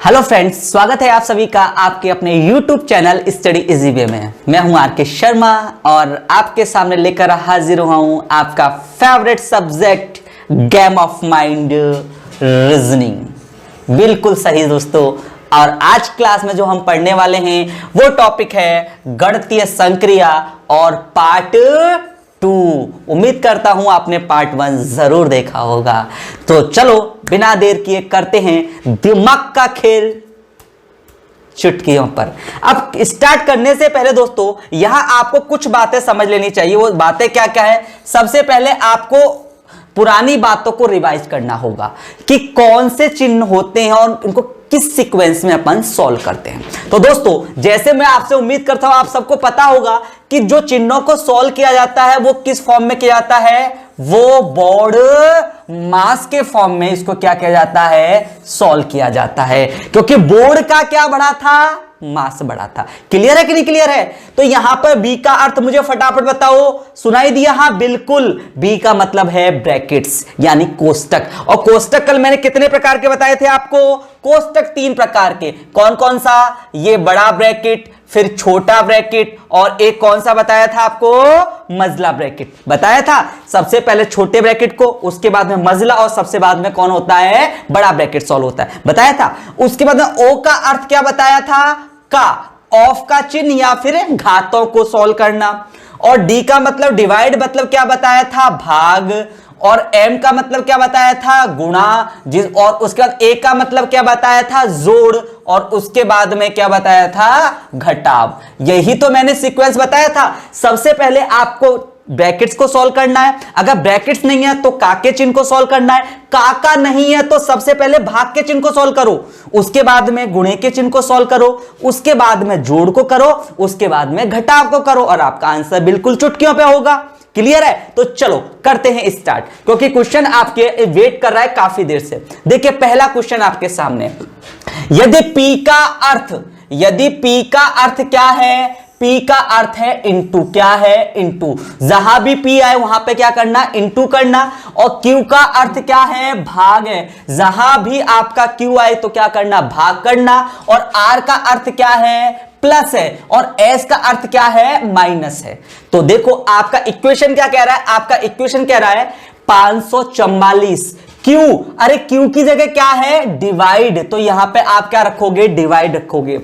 Hello friends, स्वागत है आप सभी का आपके अपने YouTube channel study easy way में। मैं हूं आर.के. शर्मा और आपके सामने लेकर हाजिर हुआ हूं आपका favourite subject game of mind reasoning. बिल्कुल सही दोस्तों। और आज क्लास में जो हम पढ़ने वाले हैं वो टॉपिक है गणितीय संक्रिया और पार्ट 2। उम्मीद करता हूं आपने पार्ट 1 जरूर देखा होगा। तो चलो बिना देर किए करते हैं दिमाग का खेल चुटकियों पर। अब स्टार्ट करने से पहले दोस्तों यहां आपको कुछ बातें समझ लेनी चाहिए। वो बातें क्या क्या है? सबसे पहले आपको पुरानी बातों को रिवाइज करना होगा कि कौन से चिन्ह होते हैं और इनको किस सीक्वेंस में अपन सॉल्व करते हैं। तो दोस्तों जैसे मैं आपसे उम्मीद करता हूं आप सबको पता होगा कि जो चिन्हों को सॉल्व किया जाता है वो किस फॉर्म में किया जाता है, वो बोर्ड मास के फॉर्म में इसको क्या किया जाता है, सॉल्व किया जाता है। क्योंकि बोर्ड का क्या बढ़ा था, मास बढ़ा था। क्लियर है कि नहीं क्लियर है? तो यहां पर बी का अर्थ मुझे फटाफट बताओ। सुनाई दिया? हाँ बिल्कुल, बी का मतलब है ब्रैकेट्स यानी कोष्टक। और कोष्टक कल मैंने कितने प्रकार के बताए थे आपको? कोष्टक 3 प्रकार के। कौन कौन सा? ये बड़ा ब्रैकेट, फिर छोटा ब्रैकेट, और एक कौन सा बताया था आपको? मजला ब्रैकेट बताया था। सबसे पहले छोटे ब्रैकेट को, उसके बाद में मजला, और सबसे बाद में कौन होता है, बड़ा ब्रैकेट सॉल्व होता है, बताया था। उसके बाद में ओ का अर्थ क्या बताया था? का, ऑफ का चिन्ह या फिर घातों को सॉल्व करना। और डी का मतलब डिवाइड, मतलब क्या बताया था, भाग। और एम का मतलब क्या बताया था, गुणा। और उसके बाद ए का मतलब क्या बताया था, जोड़। और उसके बाद में क्या बताया था, घटाव। यही तो मैंने सीक्वेंस बताया था। सबसे पहले आपको ब्रैकेट्स को सॉल्व करना है। अगर ब्रैकेट्स नहीं है तो का के चिन्ह को सॉल्व करना है। का नहीं है तो सबसे पहले भाग के चिन्ह को सॉल्व करो, उसके बाद में गुणे के चिन्ह को सॉल्व करो, उसके बाद में जोड़ को करो, उसके बाद में घटाव को करो, और आपका आंसर बिल्कुल चुटकियों पे होगा। क्लियर है? तो चलो करते हैं स्टार्ट, क्योंकि क्वेश्चन आपके वेट कर रहा है काफी देर से। देखिए पहला क्वेश्चन आपके सामने, यदि P का अर्थ क्या है? P का अर्थ है इंटू। क्या है? इंटू। जहां भी P आए वहां पे क्या करना, इंटू करना। और Q का अर्थ क्या है, भाग है। जहां भी आपका Q आए तो क्या करना, भाग करना। और R का अर्थ क्या है, प्लस है। और S का अर्थ क्या है, माइनस है। तो देखो आपका इक्वेशन क्या कह रहा है, आपका इक्वेशन कह रहा है 544। क्यू, अरे क्यू की जगह क्या है, डिवाइड। तो यहां पे आप क्या रखोगे, डिवाइड रखोगे।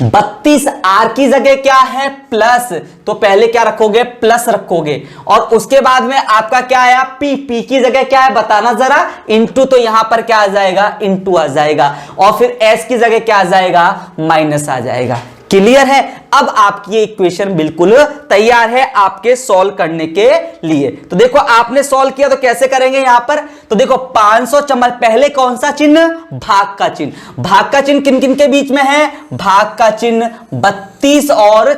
32 आर की जगह क्या है, प्लस। तो पहले क्या रखोगे, प्लस रखोगे। और उसके बाद में आपका क्या आया, पी की जगह क्या है बताना जरा, इंटू। तो यहां पर क्या आ जाएगा, इंटू आ जाएगा। और फिर एस की जगह क्या आ जाएगा, माइनस आ जाएगा। क्लियर है? अब आपकी इक्वेशन बिल्कुल तैयार है आपके सॉल्व करने के लिए। तो देखो आपने सॉल्व किया तो कैसे करेंगे यहां पर? तो देखो 544, पहले कौन सा चिन्ह, भाग का चिन्ह। भाग का चिन्ह किन किन के बीच में है, भाग का चिन्ह 32 और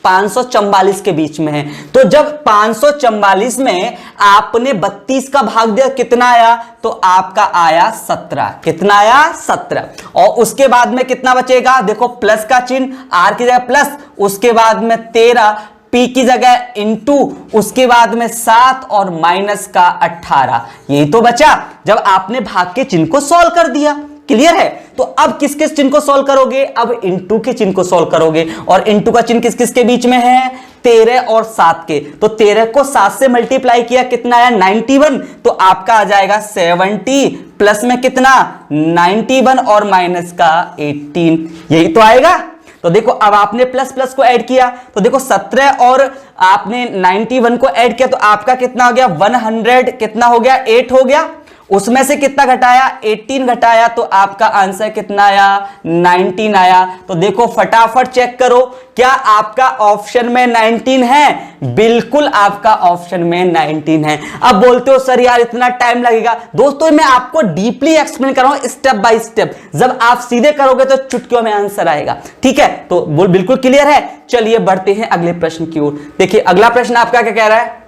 544 के बीच में है। तो जब 544 में आपने 32 का भाग दिया कितना आया, तो आपका आया 17। कितना आया, 17। और उसके बाद में कितना बचेगा, देखो प्लस का चिन्ह, आर की जगह प्लस, उसके बाद में 13, पी की जगह इंटू, उसके बाद में 7 और माइनस का 18। यही तो बचा जब आपने भाग के चिन्ह को सॉल्व कर दिया। क्लियर है? तो अब किस किस चिन्ह को सॉल्व करोगे, अब इंटू के चिन्ह को सॉल्व करोगे। और इंटू का चिन्ह किस किस के बीच में है, 13 और 7 के। तो 13 को 7 से मल्टीप्लाई किया, कितना आया, 91। तो आपका आ जाएगा 70, प्लस में कितना, 91 और माइनस का 18। यही तो आएगा। तो देखो अब आपने प्लस प्लस को ऐड किया, तो देखो 17 और आपने 91 को ऐड किया, तो आपका कितना हो गया, 100 कितना हो गया, 8 हो गया। उसमें से कितना घटाया, 18 घटाया, तो आपका आंसर कितना आया, 19 आया। तो देखो फटाफट चेक करो, क्या आपका ऑप्शन में 19 है? बिल्कुल आपका ऑप्शन में 19 है। अब बोलते हो सर यार इतना टाइम लगेगा। दोस्तों मैं आपको डीपली एक्सप्लेन कर रहा हूं, स्टेप बाय स्टेप। जब आप सीधे करोगे तो चुटकियों में आंसर आएगा। ठीक है? तो बिल्कुल क्लियर है। चलिए बढ़ते हैं अगले प्रश्न की ओर। देखिए अगला प्रश्न आपका क्या कह रहा है,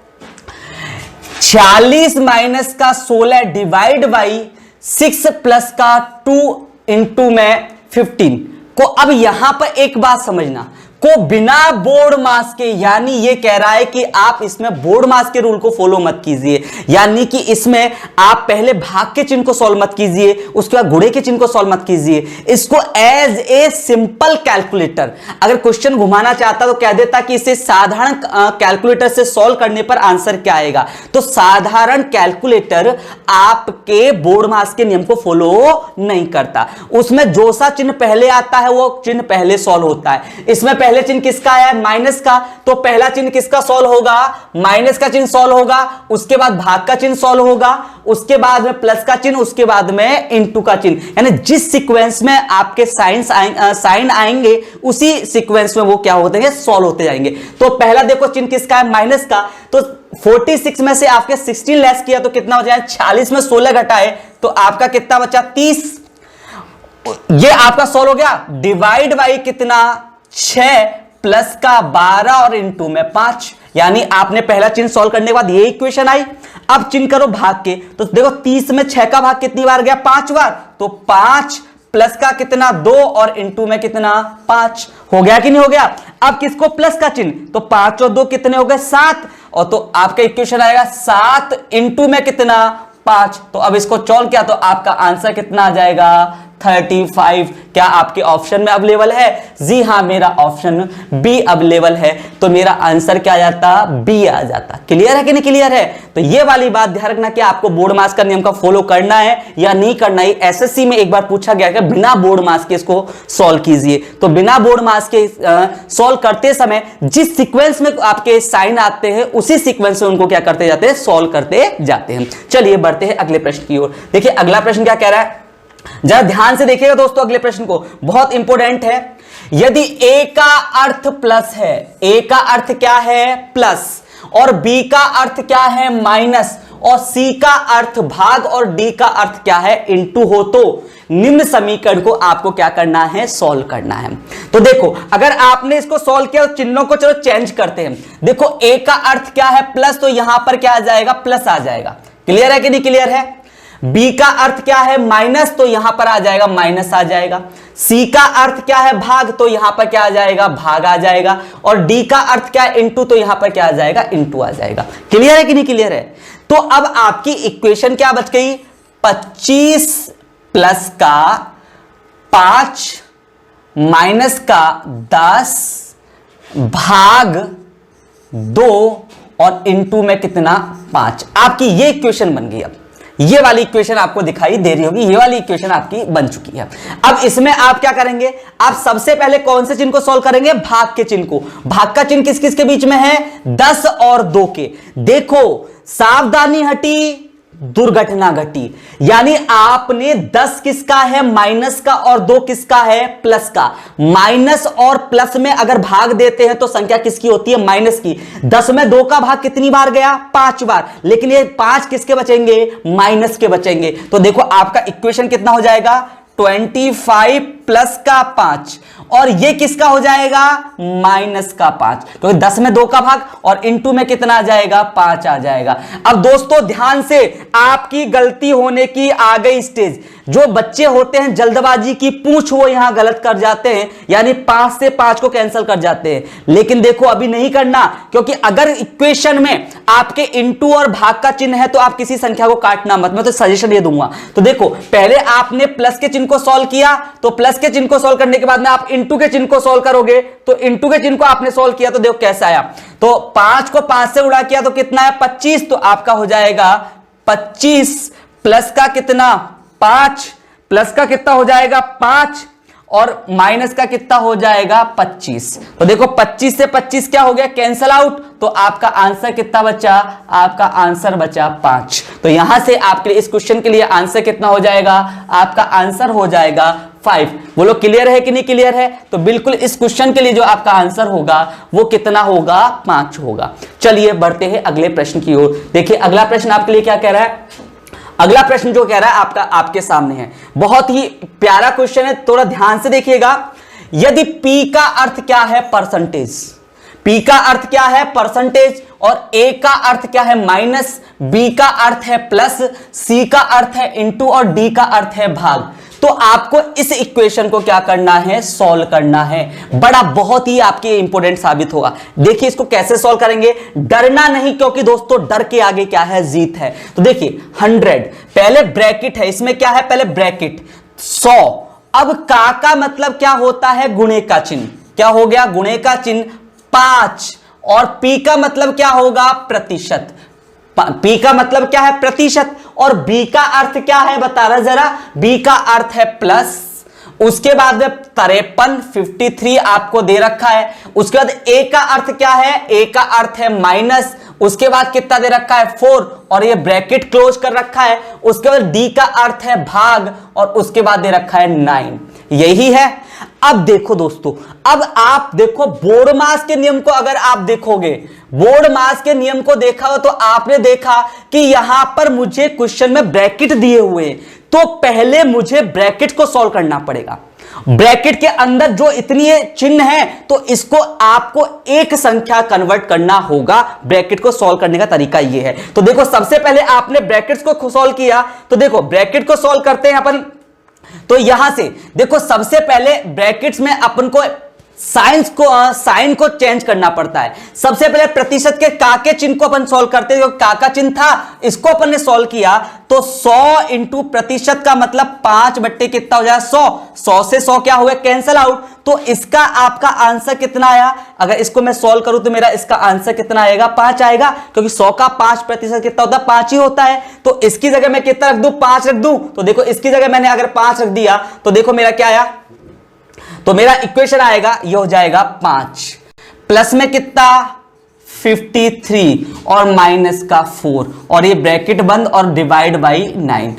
46 माइनस का 16 डिवाइड बाई 6 प्लस का 2 इंटू में 15 को। अब यहां पर एक बात समझना, को बिना बोर्ड मास के, यानी ये कह रहा है कि आप इसमें बोर्ड मास के रूल को फॉलो मत कीजिए, यानी कि इसमें आप पहले भाग के चिन्ह को सॉल्व मत कीजिए, उसके बाद गुणे के चिन्ह को सॉल्व मत कीजिए। इसको एज ए सिंपल कैलकुलेटर, अगर क्वेश्चन घुमाना चाहता तो कह देता कि इसे साधारण कैलकुलेटर से सॉल्व करने पर आंसर क्या आएगा। तो साधारण कैलकुलेटर आपके बोर्ड मास के नियम को फॉलो नहीं करता, उसमें जो सा चिन्ह पहले आता है वो चिन्ह पहले सॉल्व होता है। इसमें पहले चिन्ह किसका है, माइनस का, तो पहला चिन्ह किसका सॉल्व होगा, माइनस का चिन्ह सॉल्व होगा, उसके बाद भाग का चिन्ह सॉल्व होगा, उसके बाद में प्लस का चिन्ह, उसके बाद में इनटू का चिन्ह, यानी जिस सीक्वेंस में आपके साइन आएंगे उसी सीक्वेंस में वो क्या होते हैं, सॉल्व होते जाएंगे। तो पहला देखो चिन्ह किसका है, माइनस का, तो 46 में से आपके 16 लेस किया तो कितना हो जाए, 46 में 16 घटाए तो आपका कितना बचा, 30। ये आपका सॉल्व हो गया। डिवाइड बाई कितना, 6 प्लस का 12 और इनटू में 5, यानी आपने पहला चिन्ह सॉल्व करने के बाद ये इक्वेशन आई। अब चिन्ह करो भाग के, तो देखो 30 में 6 का भाग कितनी बार गया, 5 बार, तो 5 प्लस का कितना 2 और इनटू में कितना 5, हो गया कि नहीं हो गया। अब किसको प्लस का चिन्ह, तो 5 और 2 कितने हो गए 7, और तो आपका इक्वेशन आएगा 7 इनटू में कितना 5। तो अब इसको सॉल्व किया तो आपका आंसर कितना आ जाएगा 35। क्या आपके ऑप्शन में अवेलेबल है, जी हां मेरा ऑप्शन बी अवेलेबल है, तो मेरा आंसर क्या आ जाता, बी आ जाता। क्लियर है कि नहीं क्लियर है। तो ये वाली बात ध्यान रखना कि आपको बोर्ड मास का नियम का फॉलो करना है या नहीं करना है। एसएससी में एक बार पूछा गया कि बिना बोर्ड मास के इसको सॉल्व कीजिए, तो बिना बोर्ड मास के सॉल्व करते समय जिस सीक्वेंस में आपके साइन आते हैं उसी सीक्वेंस में उनको क्या करते जाते हैं, सॉल्व करते जाते हैं। चलिए बढ़ते हैं अगले प्रश्न की ओर। देखिए अगला प्रश्न क्या कह रहा है, जरा ध्यान से देखिएगा दोस्तों, अगले प्रश्न को, बहुत इंपॉर्टेंट है। यदि a का अर्थ प्लस है, a का अर्थ क्या है प्लस, और b का अर्थ क्या है माइनस, और c का अर्थ भाग, और d का अर्थ क्या है इनटू हो, तो निम्न समीकरण को आपको क्या करना है, सॉल्व करना है। तो देखो अगर आपने इसको सॉल्व किया तो चिन्हों को चलो चेंज करते हैं। देखो a का अर्थ क्या है प्लस, तो यहां पर क्या आ जाएगा, प्लस आ जाएगा। क्लियर है कि नहीं क्लियर है। B का अर्थ क्या है माइनस, तो यहां पर आ जाएगा माइनस आ जाएगा। C का अर्थ क्या है भाग, तो यहां पर क्या आ जाएगा, भाग आ जाएगा। और D का अर्थ क्या है इनटू, तो यहां पर क्या आ जाएगा, इनटू आ जाएगा। क्लियर है कि नहीं क्लियर है। तो अब आपकी इक्वेशन क्या बच गई, 25 प्लस का 5 माइनस का 10 भाग 2 और इनटू में कितना 5। आपकी ये इक्वेशन बन गई। अब ये वाली इक्वेशन आपको दिखाई दे रही होगी, ये वाली इक्वेशन आपकी बन चुकी है। अब इसमें आप क्या करेंगे, आप सबसे पहले कौन से चिन्ह को सॉल्व करेंगे, भाग के चिन्ह को। भाग का चिन्ह किस किस के बीच में है, 10 और 2 के। देखो सावधानी हटी दुर्घटना घटी, यानी आपने 10 किसका है माइनस का, और 2 किसका है प्लस का। माइनस और प्लस में अगर भाग देते हैं तो संख्या किसकी होती है, माइनस की। 10 में 2 का भाग कितनी बार गया, 5 बार, लेकिन ये 5 किसके बचेंगे, माइनस के बचेंगे। तो देखो आपका इक्वेशन कितना हो जाएगा, 25 प्लस का 5, और ये किसका हो जाएगा, माइनस का 5, क्योंकि 10 में 2 का भाग और इनटू में कितना आ जाएगा, 5 आ जाएगा। अब दोस्तों ध्यान से, आपकी गलती होने की आ गई स्टेज। जो बच्चे होते हैं जल्दबाजी की पूछ, वो यहां गलत कर जाते हैं, यानी 5 से 5 को कैंसिल कर जाते हैं। लेकिन देखो अभी नहीं करना, क्योंकि अगर इक्वेशन में आपके इनटू और भाग का चिन्ह है तो आप किसी संख्या को काटना मत, मैं तो सजेशन ये दूंगा। तो देखो पहले आपने प्लस के चिन्ह को सॉल्व किया, तो प्लस के चिन्ह को सॉल्व करने के बाद में आप इनटू के चिन्ह को सॉल्व करोगे, तो इनटू के चिन्ह को आपने सॉल्व किया तो देखो कैसा आया। तो 5 को 5 से उड़ा किया तो कितना है 25, तो आपका हो जाएगा 25 प्लस का कितना 5, प्लस का कितना हो जाएगा 5, और माइनस का कितना हो जाएगा 25। तो देखो 25 से 25 क्या हो गया, कैंसल आउट, तो आपका आंसर कितना बचा, आपका आंसर बचा 5। तो यहां से आपके इस क्वेश्चन के लिए आंसर कितना हो जाएगा, आपका आंसर हो जाएगा 5। बोलो क्लियर है कि नहीं क्लियर है। तो बिल्कुल इस क्वेश्चन के लिए जो आपका आंसर होगा वो कितना होगा, 5 होगा। चलिए बढ़ते हैं अगले प्रश्न की ओर। देखिए अगला प्रश्न आपके लिए क्या कह रहा है, अगला प्रश्न जो कह रहा है आपके सामने है, बहुत ही प्यारा क्वेश्चन है, थोड़ा ध्यान से देखिएगा। यदि P का अर्थ क्या है, परसेंटेज, P का अर्थ क्या है परसेंटेज, और A का अर्थ क्या है माइनस, B का अर्थ है प्लस, C का अर्थ है इनटू, और D का अर्थ है भाग। तो आपको इस इक्वेशन को क्या करना है, सॉल्व करना है। बड़ा बहुत ही आपके इंपॉर्टेंट साबित होगा। देखिए इसको कैसे सॉल्व करेंगे, डरना नहीं, क्योंकि दोस्तों डर के आगे क्या है, जीत है। तो देखिए 100 पहले ब्रैकेट है, इसमें क्या है, पहले ब्रैकेट 100। अब का मतलब क्या होता है, गुणे का चिन्ह, क्या हो गया, गुणे का चिन्ह 5, और पी का मतलब क्या होगा, प्रतिशत। पी का मतलब क्या है, प्रतिशत, और बी का अर्थ क्या है बता रहा जरा, बी का अर्थ है प्लस, उसके बाद 53 53 आपको दे रखा है, उसके बाद ए का अर्थ क्या है, ए का अर्थ है माइनस, उसके बाद कितना दे रखा है 4, और ये ब्रैकेट क्लोज कर रखा है, उसके बाद डी का अर्थ है भाग, और उसके बाद दे रखा है 9, यही है। अब देखो दोस्तों, अब आप देखो बोर्डमास के नियम को, अगर आप देखोगे बोर्डमास के नियम को देखा हो तो आपने देखा कि यहां पर मुझे क्वेश्चन में ब्रैकेट दिए हुए हैं, तो पहले मुझे ब्रैकेट को सॉल्व करना पड़ेगा। ब्रैकेट के अंदर जो इतनी चिन्ह है तो इसको आपको एक संख्या कन्वर्ट करना होगा। ब्रैकेट को सॉल्व करने का तरीका यह है। तो देखो सबसे पहले आपने ब्रैकेट्स को सॉल्व किया, तो देखो ब्रैकेट को सॉल्व करते हैं अपन। तो यहां से देखो सबसे पहले ब्रैकेट्स में अपन को साइन को चेंज करना पड़ता है। सबसे पहले प्रतिशत के का के चिन्ह को अपन सॉल्व करते हैं, का का चिन्ह था इसको अपन ने सॉल्व किया, तो 100 इंटू प्रतिशत का मतलब 5 बट्टे कितना हो जाएगा 100, 100 से 100 क्या हुआ, कैंसल आउट। तो इसका आपका आंसर कितना आया, अगर इसको मैं सॉल्व करूं तो मेरा इसका आंसर कितना आएगा, 5 आएगा, क्योंकि 100 का 5% कितना होता है, 5 ही होता है। तो इसकी जगह मैं कितना रख दूं, 5 रख दूं। तो देखो इसकी जगह मैंने अगर 5 रख दिया तो देखो मेरा क्या आया, तो मेरा इक्वेशन आएगा, ये हो जाएगा 5 प्लस में कितना 53 और माइनस का 4, और ये ब्रैकेट बंद और डिवाइड बाई 9।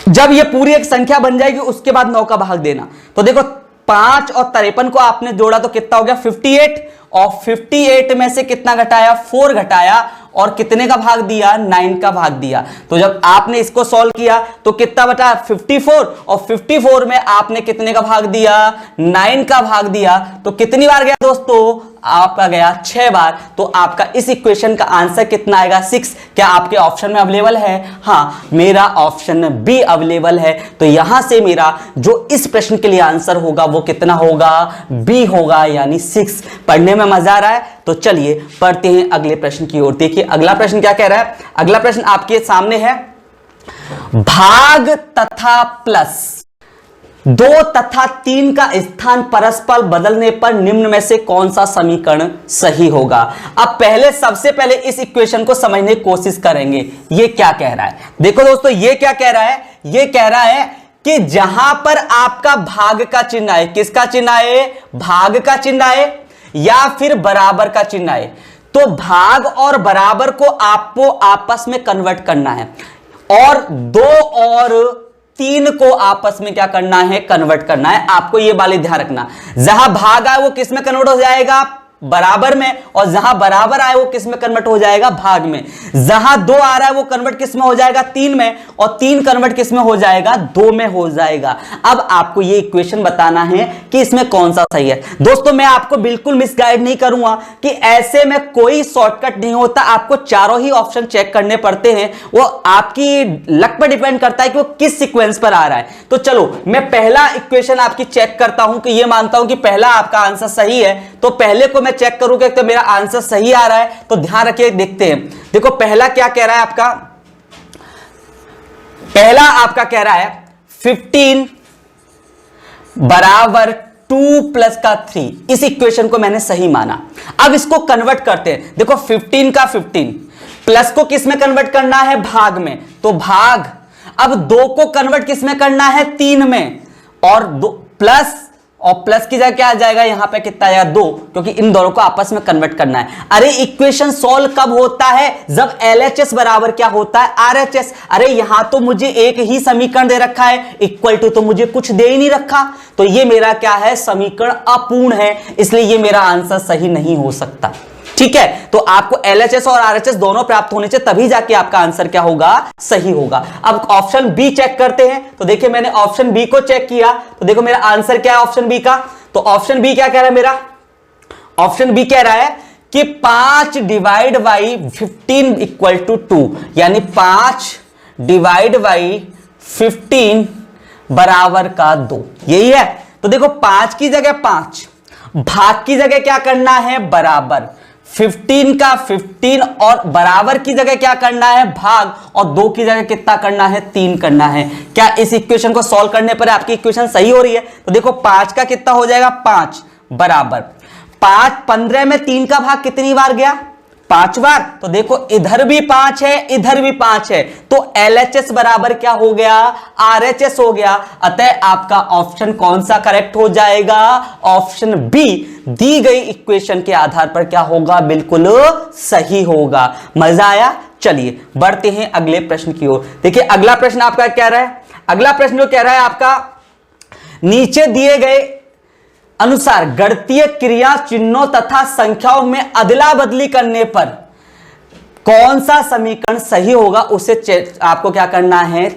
जब ये पूरी एक संख्या बन जाएगी उसके बाद 9 का भाग देना। तो देखो 5 और 53 को आपने जोड़ा तो कितना हो गया 58, और 58 में से कितना घटाया 4 घटाया, और कितने का भाग दिया 9 का भाग दिया। तो जब आपने इसको सॉल्व किया तो कितना बटा 54, और 54 में आपने कितने का भाग दिया 9 का भाग दिया। तो कितनी बार गया दोस्तों, आपका गया 6 बार। तो आपका इस इक्वेशन का आंसर कितना आएगा 6। क्या आपके ऑप्शन में अवेलेबल है, हाँ मेरा ऑप्शन बी अवेलेबल है। तो यहां से मेरा जो इस प्रश्न के लिए आंसर होगा वो कितना होगा, बी होगा, यानी 6। पढ़ने में मजा आ रहा है, तो चलिए पढ़ते हैं अगले प्रश्न की ओर। देखिए अगला प्रश्न क्या कह रहा है, अगला प्रश्न आपके सामने है, भाग तथा प्लस 2 तथा 3 का स्थान परस्पर बदलने पर निम्न में से कौन सा समीकरण सही होगा। अब पहले सबसे पहले इस इक्वेशन को समझने की कोशिश करेंगे। ये क्या कह रहा है, देखो दोस्तों ये क्या कह रहा है, ये कह रहा है कि जहां पर आपका भाग का चिन्ह आए, किसका चिन्ह आए, भाग का चिन्ह आए या फिर बराबर का चिन्ह आए, तो भाग और बराबर को आपको आपस में कन्वर्ट करना है, और 2 और 3 को आपस में क्या करना है, कन्वर्ट करना है। आपको ये वाले ध्यान रखना, जहां भाग आए वो किस में कन्वर्ट हो जाएगा, बराबर में, और जहां बराबर आए वो किस में कन्वर्ट हो जाएगा, भाग में। जहां 2 आ रहा है वो कन्वर्ट किस में हो जाएगा, 3 में, और 3 कन्वर्ट किस में हो जाएगा, 2 में हो जाएगा। अब आपको ये इक्वेशन बताना है कि इसमें कौन सा सही है। दोस्तों मैं आपको बिल्कुल मिसगाइड नहीं करूंगा कि ऐसे में कोई शॉर्टकट नहीं होता, आपको चारों ही ऑप्शन चेक करने पड़ते हैं। वो आपकी लक पर डिपेंड करता है कि वो किस सीक्वेंस पर आ रहा है। तो चलो मैं पहला इक्वेशन आपकी चेक करता हूं कि ये मानता हूं कि पहला आपका आंसर सही है, तो पहले को चेक करूंगा तो मेरा आंसर सही आ रहा है। तो ध्यान रखिए, देखते हैं। देखो पहला क्या कह रहा है आपका, पहला आपका कह रहा है 15 बराबर 2 प्लस का 3। इस इक्वेशन को मैंने सही माना। अब इसको कन्वर्ट करते हैं। देखो 15 का 15 प्लस को किस में कन्वर्ट करना है, भाग में, तो भाग। अब 2 को कन्वर्ट किस में करना है, 3 में, और 2 प्लस, और प्लस की जगह क्या आ जाएगा, यहां पे कितना आएगा 2, क्योंकि इन दोनों को आपस में कन्वर्ट करना है। अरे इक्वेशन सॉल्व कब होता है, जब LHS बराबर क्या होता है, RHS। अरे यहां तो मुझे एक ही समीकरण दे रखा है, इक्वल टू तो मुझे कुछ दे ही नहीं रखा, तो ये मेरा क्या है, समीकरण अपूर्ण है, इसलिए ये मेरा आंसर सही नहीं हो सकता। ठीक है, तो आपको LHS और RHS दोनों प्राप्त होने चाहिए, तभी जाके आपका आंसर क्या होगा, सही होगा। अब ऑप्शन बी चेक करते हैं। तो देखिए मैंने ऑप्शन बी को चेक किया, तो देखो मेरा आंसर क्या है ऑप्शन बी का। तो ऑप्शन बी क्या कह रहा है मेरा, ऑप्शन बी कह रहा है कि 5 डिवाइड बाई 15 इक्वल टू 2, यानी 5 डिवाइड बाई 15 बराबर का 2, यही है। तो देखो 5 की जगह 5, भाग की जगह क्या करना है बराबर, 15 का 15 और बराबर की जगह क्या करना है भाग, और 2 की जगह कितना करना है 3 करना है। क्या इस इक्वेशन को सॉल्व करने पर आपकी इक्वेशन सही हो रही है? तो देखो 5 का कितना हो जाएगा 5 बराबर 5, 15 में 3 का भाग कितनी बार गया 5 बार। तो देखो इधर भी 5 है इधर भी 5 है, तो LHS बराबर क्या हो गया RHS हो गया। अतः आपका ऑप्शन कौन सा करेक्ट हो जाएगा, ऑप्शन बी दी गई इक्वेशन के आधार पर क्या होगा, बिल्कुल सही होगा। मजा आया? चलिए बढ़ते हैं अगले प्रश्न की ओर। देखिए अगला प्रश्न आपका क्या रहा है, अगला प्रश्न जो कह रहा है आपका, नीचे दिए गए अनुसार गणितीय क्रिया चिन्हों तथा संख्याओं में अदला बदली करने पर कौन सा समीकरण सही होगा, उसे आपको क्या करना है,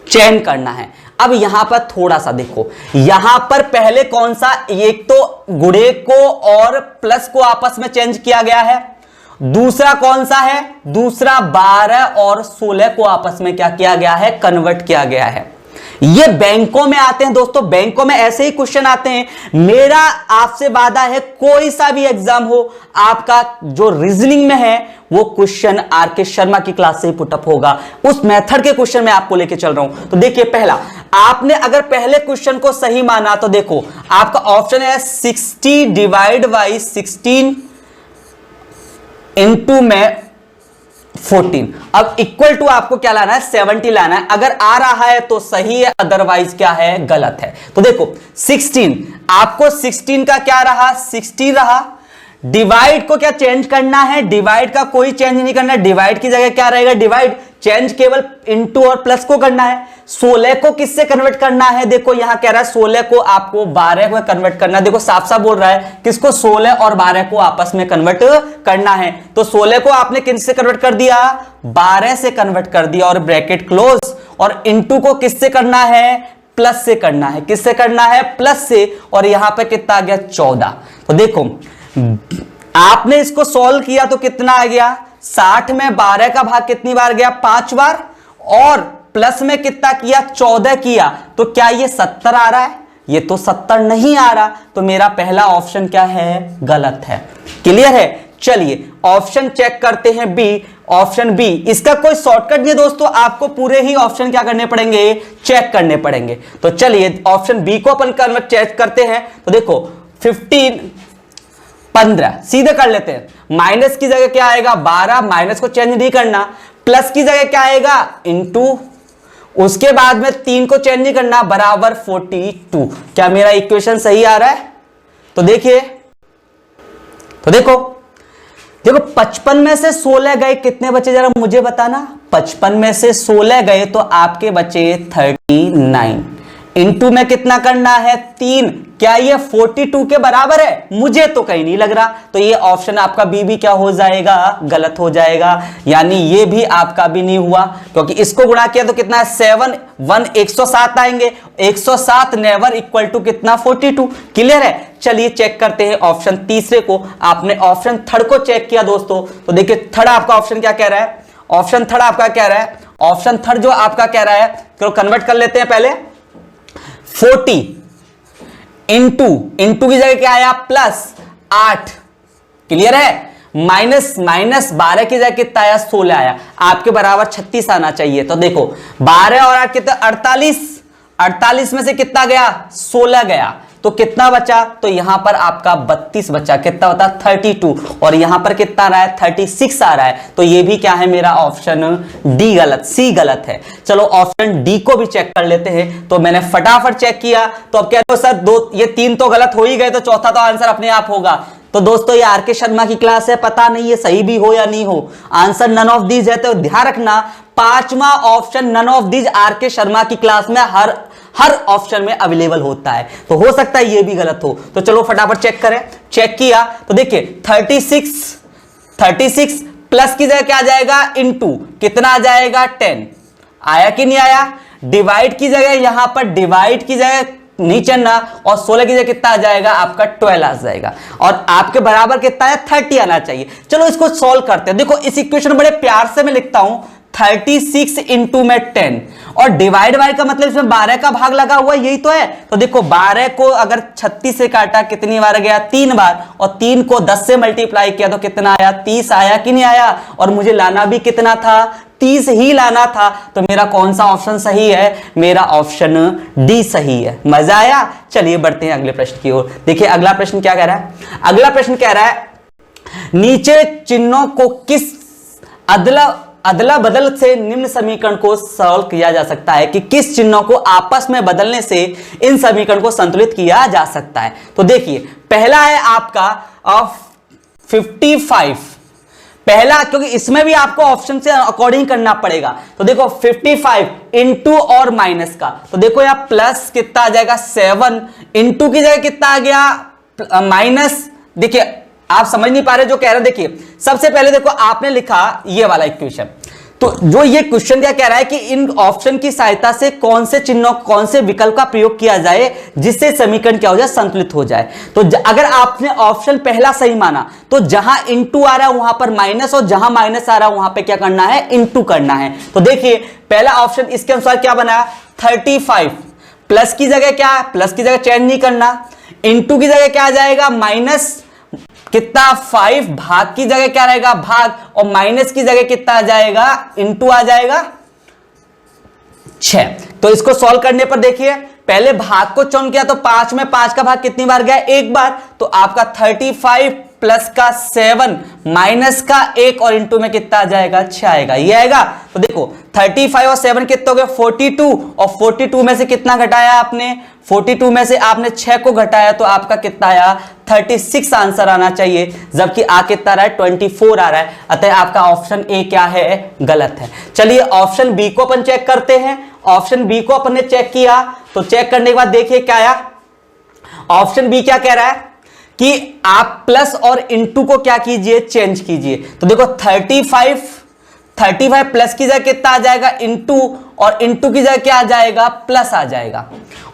चयन करना है। अब यहां पर थोड़ा सा देखो, यहां पर पहले कौन सा, एक तो गुणे को और प्लस को आपस में चेंज किया गया है, दूसरा कौन सा है, दूसरा 12 और 16 को आपस में क्या किया गया है, कन्वर्ट किया गया है। ये बैंकों में आते हैं दोस्तों, बैंकों में ऐसे ही क्वेश्चन आते हैं। मेरा आपसे वादा है कोई सा भी एग्जाम हो, आपका जो रीजनिंग में है वो क्वेश्चन आर.के. शर्मा की क्लास से ही पुटअप होगा। उस मेथड के क्वेश्चन मैं आपको लेके चल रहा हूं। तो देखिए पहला, आपने अगर पहले क्वेश्चन को सही माना तो देखो आपका ऑप्शन है 60 डिवाइड बाई 16 इंटू में 14। अब इक्वल टू आपको क्या लाना है, 70 लाना है। अगर आ रहा है तो सही है, अदरवाइज क्या है, गलत है। तो देखो 16, आपको 16 का क्या रहा, 60 रहा। डिवाइड को क्या चेंज करना है, डिवाइड का कोई चेंज नहीं करना है, डिवाइड की जगह क्या रहेगा, डिवाइड, चेंज केवल इनटू और प्लस को करना है। 16 को किससे कन्वर्ट करना है, देखो यहां कह रहा है 16 को आपको 12 में कन्वर्ट करना है। देखो साफ साफ बोल रहा है किसको, 16 और 12 को आपस में कन्वर्ट करना है। तो 16 को आपने किससे कन्वर्ट कर दिया, 12 से कन्वर्ट कर दिया और ब्रैकेट क्लोज, और इनटू को किससे करना है, प्लस से करना है। किससे करना है, प्लस से, और यहां पर कितना आ गया 14। तो देखो आपने इसको सॉल्व किया तो कितना आ गया, 60 में 12 का भाग कितनी बार गया, 5 बार, और प्लस में कितना किया, 14 किया। तो क्या ये 70 आ रहा है, ये तो 70 नहीं आ रहा। तो मेरा पहला ऑप्शन क्या है, गलत है। क्लियर है? चलिए ऑप्शन चेक करते हैं बी, ऑप्शन बी। इसका कोई शॉर्टकट नहीं है दोस्तों, आपको पूरे ही ऑप्शन क्या करने पड़ेंगे, चेक करने पड़ेंगे। तो चलिए ऑप्शन बी को अपन कन्वर्ट चेक करते हैं। तो देखो 15 15 सीधे कर लेते हैं। माइनस की जगह क्या आएगा, 12, माइनस को चेंज नहीं करना। प्लस की जगह क्या आएगा, इनटू, उसके बाद में 3 को चेंज नहीं करना, बराबर 42। क्या मेरा इक्वेशन सही आ रहा है? तो देखिए, तो देखो 55 में से 16 गए, कितने बचे जरा मुझे बताना। 55 में से 16 गए तो आपके बचे 39। इनटू में कितना करना है, 3। क्या ये 42 के बराबर है, मुझे तो कहीं नहीं लग रहा। तो ये ऑप्शन आपका बी भी क्या हो जाएगा, गलत हो जाएगा। यानी ये भी आपका भी नहीं हुआ, क्योंकि इसको गुणा किया तो कितना है, 7 1 107 आएंगे। 107 नेवर इक्वल टू कितना, 42। क्लियर है? चलिए चेक करते हैं ऑप्शन तीसरे को। आपने ऑप्शन थर्ड को चेक किया दोस्तों, तो देखिए थर्ड आपका ऑप्शन क्या कह रहा है, ऑप्शन थर्ड आपका कह रहा है, ऑप्शन थर्ड जो आपका कह रहा है, तो कन्वर्ट कर लेते हैं पहले। 40 इंटू की जगह क्या आया, प्लस 8। क्लियर है? माइनस 12 की जगह कितना आया, 16 आया। आपके बराबर 36 आना चाहिए। तो देखो 12 और 8 कितना, 48 में से कितना गया, 16 गया। तो कितना बचा, तो यहां पर आपका 32 बचा। कितना होता, 32, और यहां पर कितना आ रहा है, 36 आ रहा है। तो ये भी क्या है, मेरा ऑप्शन डी गलत, सी गलत है। चलो ऑप्शन डी को भी चेक कर लेते हैं। तो मैंने फटाफट चेक किया, तो अब कह रहे हो सर ये 3 तो गलत हो ही गए, तो चौथा तो आंसर अपने आप होगा। तो दोस्तों ये आर.के. शर्मा की क्लास है, पता नहीं ये सही भी हो या नहीं हो, आंसर नन ऑफ दीज है। तो ध्यान रखना, 5वां option none of these R K. Sharma की क्लास में हर ऑप्शन में अवेलेबल होता है। तो हो सकता है ये भी गलत हो। तो चलो फटाफट चेक करें। चेक किया तो देखिए 36 प्लस की जगह क्या आ जाएगा, इनटू, कितना आ जाएगा, 10 आया कि नहीं आया। डिवाइड की जगह, यहां पर डिवाइड की जगह नहीं चलना, और 16 की जगह कितना आ जाएगा, आपका 12 आ जाएगा, और आपके बराबर कितना है, 30 आना चाहिए। चलो इसको सॉल्व करते हैं। देखो इस इक्वेशन बड़े प्यार से मैं लिखता हूं, 36 इंटू में 10, और डिवाइड बाय का मतलब इसमें 12 का भाग लगा हुआ, यही तो है। तो देखो 12 को अगर 36 से काटा कितनी बार गया, 3 बार, और 3 को 10 से मल्टीप्लाई किया तो कितना आया, 30 आया कि नहीं आया। और मुझे लाना भी कितना था, 30 ही लाना था। तो मेरा कौन सा ऑप्शन सही है, मेरा ऑप्शन डी सही है। मजा आया। चलिए बढ़ते हैं अगले प्रश्न की ओर। देखिए अगला प्रश्न क्या कह रहा है, अगला प्रश्न कह रहा है नीचे चिन्हों को किस अदला बदल से निम्न समीकरण को सॉल्व किया जा सकता है, कि किस चिन्हों को आपस में बदलने से इन समीकरण को संतुलित किया जा सकता है। तो देखिए पहला है आपका 55, पहला, क्योंकि इसमें भी आपको ऑप्शन से अकॉर्डिंग करना पड़ेगा। तो देखो 55 इंटू और माइनस का, तो देखो यहां प्लस कितना आ जाएगा 7, इंटू की जगह कितना आ गया माइनस। देखिए आप समझ नहीं पा रहे जो कह रहे, देखिए सबसे पहले देखो आपने लिखा ये वाला इक्वेशन, तो जो ये क्वेश्चन क्या कह रहा है कि इन ऑप्शन की सहायता से कौन से चिन्हों, कौन से विकल्प का प्रयोग किया जाए जिससे समीकरण क्या हो जाए, संतुलित हो जाए। तो अगर आपने ऑप्शन पहला सही माना तो जहां इंटू आ रहा है वहां पर माइनस, और जहां माइनस आ रहा है वहां पे क्या करना है, इंटू करना है। तो देखिए पहला ऑप्शन इसके अनुसार क्या बना, 35, प्लस की जगह क्या है, प्लस की जगह चेंज नहीं करना, इंटू की जगह क्या आ जाएगा माइनस कितना 5, भाग की जगह क्या रहेगा भाग, और माइनस की जगह कितना आ जाएगा, इंटू आ जाएगा 6। तो इसको सॉल्व करने पर देखिए पहले भाग को चुन किया तो 5 में 5 का भाग कितनी बार गया, एक बार। तो आपका 35 प्लस का 7 माइनस का 1 और इंटू में कितना आ जाएगा, 6 आएगा, ये आएगा। तो देखो 35 और 7 कितने हो गए 42, और 42 में से कितना घटाया आपने, 42 में से आपने 6 को घटाया तो आपका कितना आया 36 आंसर आना चाहिए, जबकि आ कितना रहा है 24 आ रहा है। अतः आपका ऑप्शन ए क्या है, गलत है। चलिए ऑप्शन बी को अपन चेक करते हैं। ऑप्शन बी को अपन ने चेक किया, तो चेक करने के बाद देखिए क्या आया, ऑप्शन बी क्या कह रहा है कि आप प्लस और इंटू को क्या कीजिए, चेंज कीजिए। तो देखो 35 प्लस की जगह कितना आ जाएगा इंटू, और इंटू की जगह क्या आ जाएगा, प्लस आ जाएगा,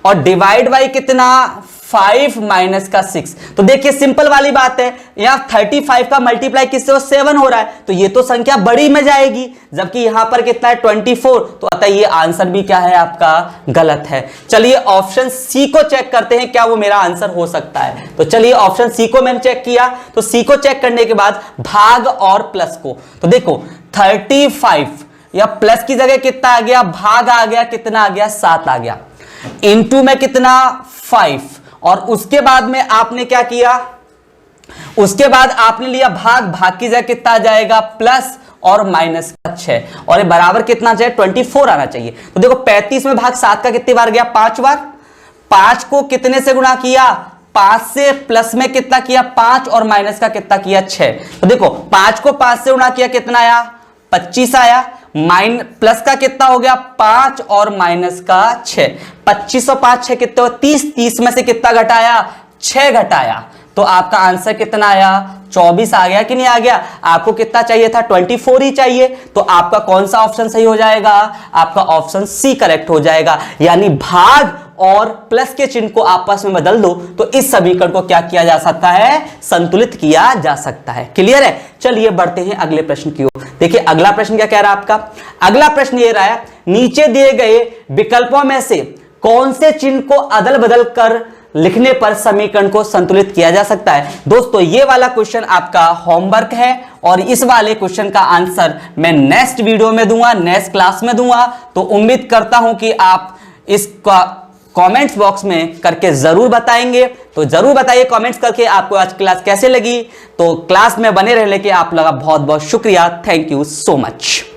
और डिवाइड बाई कितना 5 माइनस का 6। तो देखिए सिंपल वाली बात है, यहां 35 का मल्टीप्लाई किससे हो, 7 हो रहा है, तो ये तो संख्या बड़ी में जाएगी, जबकि यहां पर कितना है 24। तो अतः ये आंसर भी क्या है आपका, गलत है। चलिए ऑप्शन सी को चेक करते हैं, क्या वो मेरा आंसर हो सकता है। तो चलिए ऑप्शन सी को मैंने चेक किया, तो सी को चेक करने के बाद भाग और प्लस को, तो देखो 35 या प्लस की जगह कितना आ गया, भाग आ गया, कितना आ गया 7 आ गया, इंटू में कितना 5, और उसके बाद में आपने क्या किया, उसके बाद आपने लिया भाग, भाग की जगह कितना आ जाएगा प्लस, और माइनस का 6, और ये बराबर कितना चाहिए 24 आना चाहिए। तो देखो 35 में भाग 7 का कितनी बार गया, 5 बार, 5 को कितने से गुणा किया, 5 से, प्लस में कितना किया 5, और माइनस का कितना किया 6। तो देखो 5 को 5 से गुणा किया कितना आया 25 आया, प्लस का कितना हो गया 5 और माइनस का 6, 25 और 5 6 कितने हो 30, 30 में से कितना घटाया 6 घटाया, तो आपका आंसर कितना आया 24 आ गया कि नहीं आ गया। आपको कितना चाहिए था 24 ही चाहिए, तो आपका कौन सा ऑप्शन सही हो जाएगा, आपका ऑप्शन सी करेक्ट हो जाएगा। यानी भाग और प्लस के चिन्ह को आपस में बदल दो तो इस समीकरण को क्या किया जा सकता है, संतुलित किया जा सकता है। क्लियर है। चलिए बढ़ते हैं अगले प्रश्न की ओर। देखिए अगला प्रश्न क्या कह रहा है आपका, अगला प्रश्न ये रहा है नीचे दिए गए विकल्पों में से कौन से चिन्ह को अदल बदल कर लिखने पर समीकरण को संतुलित किया जा सकता है। दोस्तों ये वाला क्वेश्चन आपका होमवर्क है, और इस वाले क्वेश्चन का आंसर मैं नेक्स्ट वीडियो में दूंगा, नेक्स्ट क्लास में दूंगा। तो उम्मीद करता हूं कि आप इसका कमेंट्स बॉक्स में करके जरूर बताएंगे। तो जरूर बताइए कमेंट्स करके आपको आज क्लास कैसे लगी। तो क्लास में बने रहने के आप लोगों का बहुत बहुत शुक्रिया। Thank you so much.